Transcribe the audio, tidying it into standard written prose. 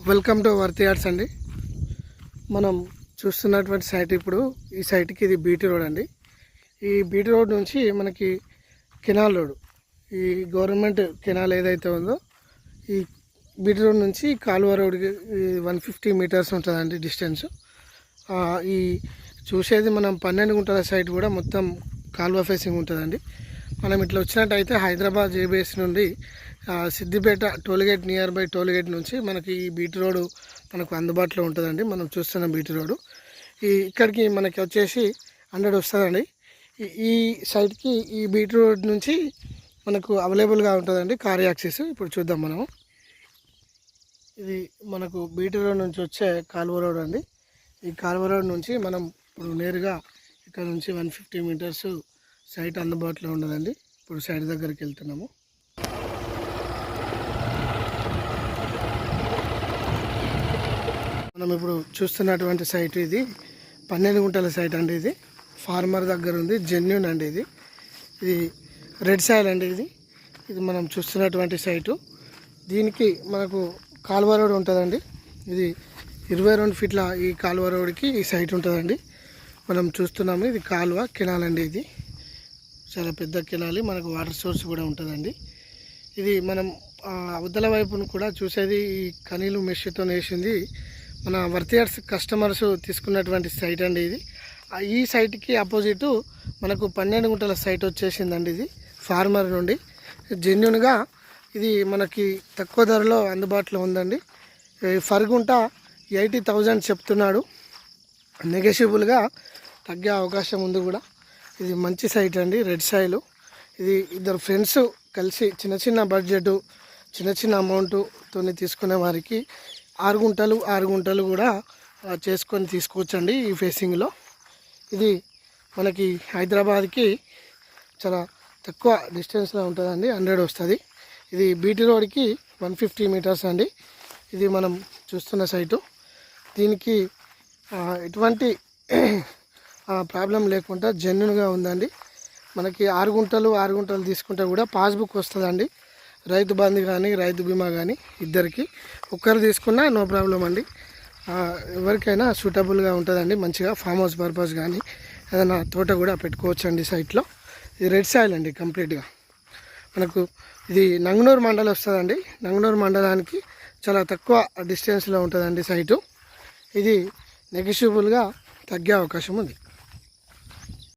Welcome to వర్తి yards అండి. మనం చూస్తున్నటువంటి సైట్ ఇప్పుడు ఈ సైట్కి ఇది బీటీ రోడ్ అండి. ఈ బీటీ రోడ్ నుంచి మనకి కెనాల్ రోడ్, ఈ గవర్నమెంట్ కెనాల్ ఏదైతే ఉందో ఈ బీటీ రోడ్ నుంచి కాలువ రోడ్కి 150 మీటర్స్ ఉంటుందండి డిస్టెన్స్. ఈ చూసేది మనం 12 గుంటల సైట్ కూడా మొత్తం కాలువ ఫేసింగ్ ఉంటుందండి. మనం ఇట్లా వచ్చినట్టయితే హైదరాబాద్ జేబీఎస్ నుండి Siddipet toll gate, nearby toll gate నుంచి మనకి ఈ బీటీ రోడ్ మనకు అందుబాటులో ఉంటుందండి. మనం చూస్తున్న బీటీ రోడ్ ఇక్కడికి మనకి వచ్చేసి 100 వస్తుందండి. ఈ సైడ్కి ఈ బీటీ రోడ్ నుంచి మనకు అవైలబుల్గా ఉంటుందండి కార్ యాక్సెస్. ఇప్పుడు చూద్దాం మనం. ఇది మనకు బీటీ రోడ్ నుంచి వచ్చే కాలువ రోడ్ అండి. ఈ కాలువ రోడ్ నుంచి మనం ఇప్పుడు నేరుగా ఇక్కడ నుంచి 150 మీటర్స్ సైట్ అందుబాటులో ఉండదండి. ఇప్పుడు సైట్ దగ్గరికి వెళ్తున్నాము. మనం ఇప్పుడు చూస్తున్నటువంటి సైట్ ఇది 12 గుంటల సైట్ అండి. ఇది ఫార్మర్ దగ్గర ఉంది, జెన్యూన్ అండి. ఇది రెడ్ సాయిల్ అండి. ఇది మనం చూస్తున్నటువంటి సైటు. దీనికి మనకు కాలువ రోడ్ ఉంటుందండి. ఇది 22 ఫీట్ల ఈ కాలువ రోడ్కి ఈ సైట్ ఉంటుందండి. మనం చూస్తున్నాము ఇది కాలువ కెనాల్ అండి. ఇది చాలా పెద్ద కెనాలి, మనకు వాటర్ సోర్స్ కూడా ఉంటుందండి. ఇది మనం అవతల వైపును కూడా చూసేది ఈ కనీలు మెషితో వేసింది మన వర్తి యార్డ్స్ కస్టమర్స్ తీసుకున్నటువంటి సైట్ అండి. ఈ సైట్కి ఆపోజిట్ మనకు 12 గుంటల సైట్ వచ్చేసిందండి. ఇది ఫార్మర్ నుండి జెన్యున్గా ఇది మనకి తక్కువ ధరలో అందుబాటులో ఉందండి. ఫర్ గుంట 80,000 చెప్తున్నాడు. నెగోషియబుల్గా తగ్గే అవకాశం ఉంది కూడా. ఇది మంచి సైట్ అండి, రెడ్ సాయిల్. ఇది ఇద్దరు ఫ్రెండ్స్ కలిసి చిన్న బడ్జెట్, చిన్న అమౌంట్తో తీసుకునే వారికి 6 గుంటలు కూడా చేసుకొని తీసుకోవచ్చండి ఈ ఫేసింగ్లో. ఇది మనకి హైదరాబాద్కి చాలా తక్కువ డిస్టెన్స్లో ఉంటుందండి, 100 వస్తుంది. ఇది బీటీ రోడ్కి 150 మీటర్స్ అండి. ఇది మనం చూస్తున్న సైటు. దీనికి ఎటువంటి ప్రాబ్లం లేకుండా జెన్యున్గా ఉందండి. మనకి 6 గుంటలు తీసుకుంటే కూడా పాస్బుక్ వస్తుందండి. రైతు బంధు కానీ రైతు బీమా కానీ ఇద్దరికి ఒక్కరు తీసుకున్నా నో ప్రాబ్లం అండి. ఎవరికైనా సూటబుల్గా ఉంటుందండి. మంచిగా ఫామ్ హౌస్ పర్పస్ కానీ ఏదైనా తోట కూడా పెట్టుకోవచ్చండి సైట్లో. ఇది రెడ్ సాయిల్ అండి కంప్లీట్గా. మనకు ఇది నంగనూరు మండలం వస్తుందండి. నంగనూరు మండలానికి చాలా తక్కువ డిస్టెన్స్లో ఉంటుందండి సైటు. ఇది నెగోషియబుల్గా తగ్గే అవకాశం ఉంది.